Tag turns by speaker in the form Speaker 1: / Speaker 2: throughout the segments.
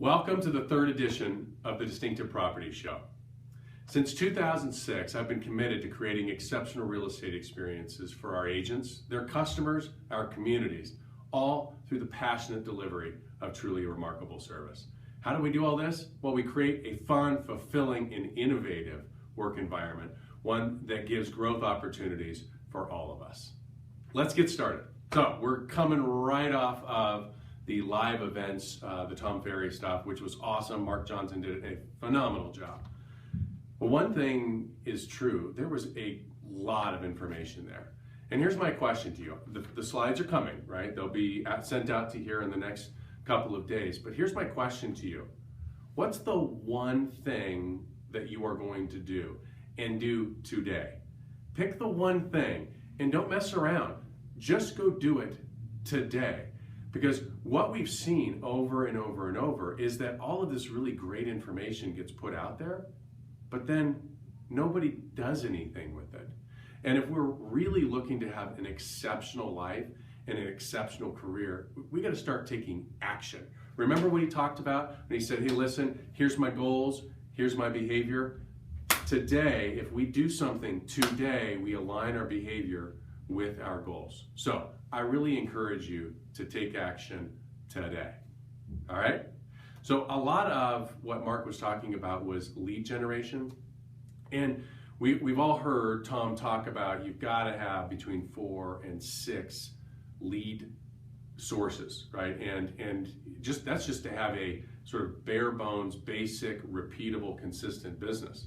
Speaker 1: Welcome to the third edition of the Distinctive Property Show. Since 2006, I've been committed to creating exceptional real estate experiences for our agents, their customers, our communities, all through the passionate delivery of truly remarkable service. How do we do all this? Well, we create a fun, fulfilling, and innovative work environment, one that gives growth opportunities for all of us. Let's get started. So we're coming right off of the live events, the Tom Ferry stuff, which was awesome. Mark Johnson did a phenomenal job. But one thing is true, there was a lot of information there. And here's my question to you. The slides are coming, right? They'll be sent out to here in the next couple of days. But here's my question to you. What's the one thing that you are going to do and do today? Pick the one thing and don't mess around. Just go do it today. Because what we've seen over and over and over is that all of this really great information gets put out there, but then nobody does anything with it. And if we're really looking to have an exceptional life and an exceptional career, we got to start taking action. Remember what he talked about when he said, hey, listen, here's my goals, here's my behavior. Today, if we do something today, we align our behavior with our goals. So I really encourage you to take action today. All right? So a lot of what Mark was talking about was lead generation. And we've all heard Tom talk about you've got to have between 4 and 6 lead sources, right? And that's just to have a sort of bare bones, basic, repeatable, consistent business.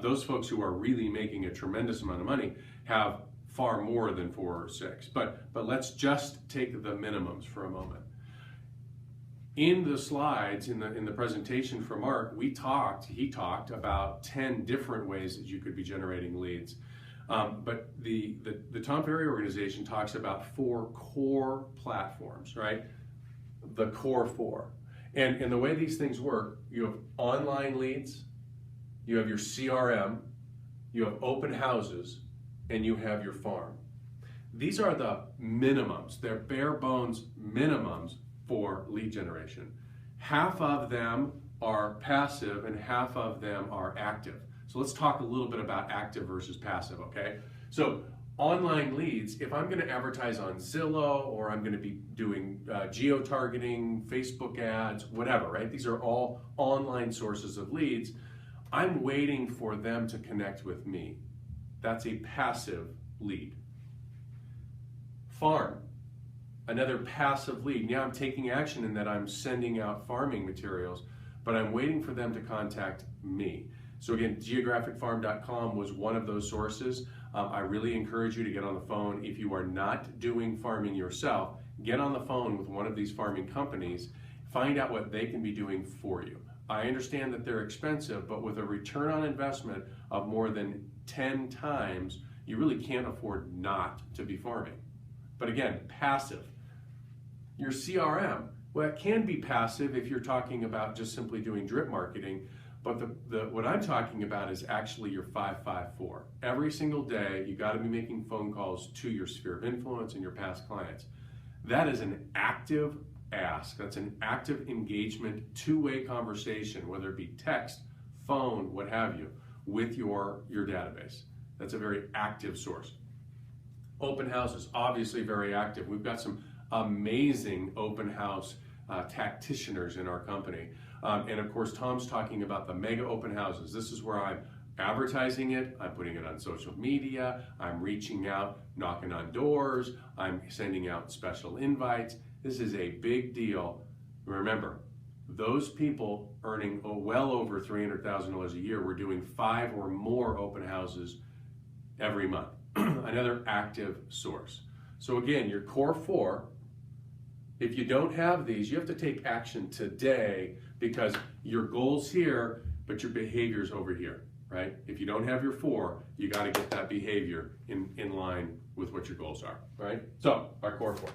Speaker 1: Those folks who are really making a tremendous amount of money have far more than 4 or 6. But let's just take the minimums for a moment. In the slides, in the presentation from Mark, he talked about 10 different ways that you could be generating leads. But the Tom Ferry organization talks about 4 core platforms, right? The core 4. And the way these things work, you have online leads, you have your CRM, you have open houses, and you have your farm. These are the minimums. They're bare bones minimums for lead generation. Half of them are passive and half of them are active. So let's talk a little bit about active versus passive, okay? So online leads, if I'm gonna advertise on Zillow or I'm gonna be doing geo-targeting, Facebook ads, whatever, right? These are all online sources of leads. I'm waiting for them to connect with me. That's a passive lead. Farm, another passive lead. Yeah, I'm taking action in that I'm sending out farming materials, but I'm waiting for them to contact me. So again, geographicfarm.com was one of those sources. I really encourage you to get on the phone. If you are not doing farming yourself, get on the phone with one of these farming companies, find out what they can be doing for you. I understand that they're expensive, but with a return on investment of more than 10 times, you really can't afford not to be farming. But again, passive. Your CRM, well, it can be passive if you're talking about just simply doing drip marketing, but what I'm talking about is actually your 554. Every single day, you got to be making phone calls to your sphere of influence and your past clients. That is an active ask. That's an active engagement, two-way conversation, whether it be text, phone, what have you, with your database. That's a very active source. Open houses, obviously very active. We've got some amazing open house tacticianers in our company. And of course, Tom's talking about the mega open houses. This is where I'm advertising it, I'm putting it on social media, I'm reaching out, knocking on doors, I'm sending out special invites. This is a big deal. Remember, those people earning well over $300,000 a year, we're doing 5 or more open houses every month. Another active source. So again, your core 4, if you don't have these, you have to take action today because your goal's here, but your behavior's over here, right? If you don't have your 4, you got to get that behavior in line with what your goals are, right? So, our core 4.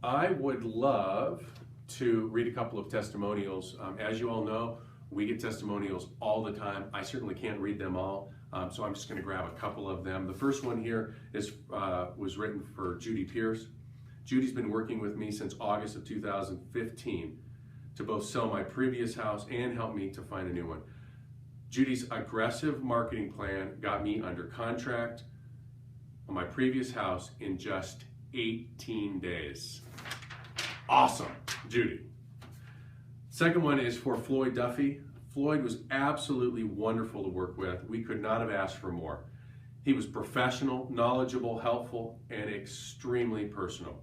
Speaker 1: I would love to read a couple of testimonials. As you all know, we get testimonials all the time. I certainly can't read them all, so I'm just going to grab a couple of them. The first one here was written for Judy Pierce. Judy's been working with me since August of 2015. to both sell my previous house and help me to find a new one. Judy's aggressive marketing plan got me under contract on my previous house in just 18 days. Awesome, Judy. Second one is for Floyd Duffy. Floyd was absolutely wonderful to work with. We could not have asked for more. He was professional, knowledgeable, helpful, and extremely personal.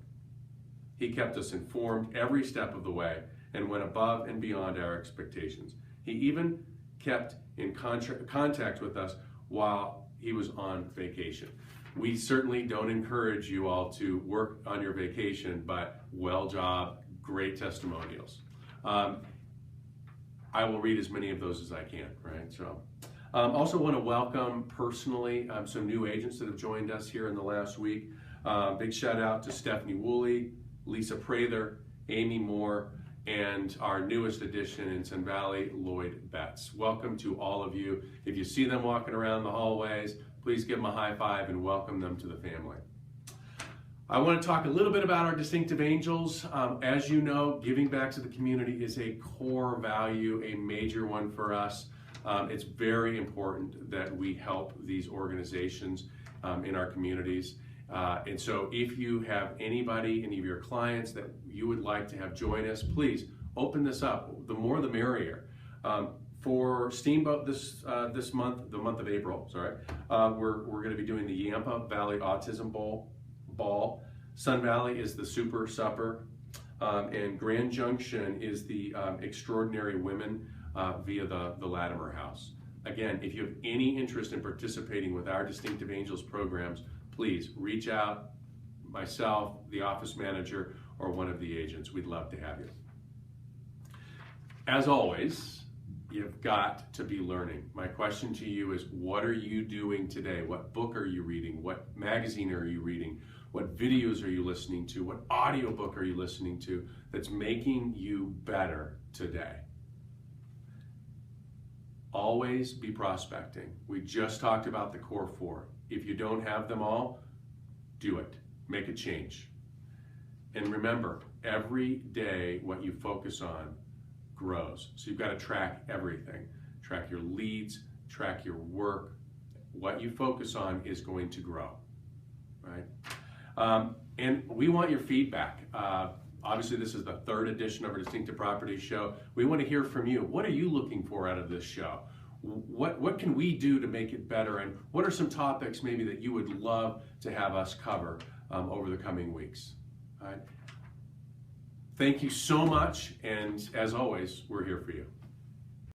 Speaker 1: He kept us informed every step of the way and went above and beyond our expectations. He even kept in contact with us while he was on vacation. We certainly don't encourage you all to work on your vacation, but well job, great testimonials. I will read as many of those as I can, right? So, also want to welcome personally some new agents that have joined us here in the last week. Big shout out to Stephanie Woolley, Lisa Prather, Amy Moore, and our newest addition in Sun Valley, Lloyd Betts. Welcome to all of you. If you see them walking around the hallways, please give them a high five and welcome them to the family. I want to talk a little bit about our Distinctive Angels. As you know, giving back to the community is a core value, a major one for us. It's very important that we help these organizations in our communities. And so if you have anybody, any of your clients that you would like to have join us, please open this up. The more the merrier. For Steamboat this month, the month of April, we're going to be doing the Yampa Valley Autism Ball. Sun Valley is the Super Supper, and Grand Junction is the Extraordinary Women via the Latimer House. Again, if you have any interest in participating with our Distinctive Angels programs, please reach out, myself, the office manager, or one of the agents. We'd love to have you. As always, you've got to be learning. My question to you is, what are you doing today? What book are you reading? What magazine are you reading? What videos are you listening to? What audiobook are you listening to that's making you better today? Always be prospecting. We just talked about the core four. If you don't have them all, do it. Make a change. And remember, every day what you focus on grows. So you've got to track everything. Track your leads, track your work. What you focus on is going to grow, right? And we want your feedback. Obviously, this is the third edition of our Distinctive Properties Show. We want to hear from you. What are you looking for out of this show? What can we do to make it better? And what are some topics maybe that you would love to have us cover over the coming weeks? All right. Thank you so much. And as always, we're here for you.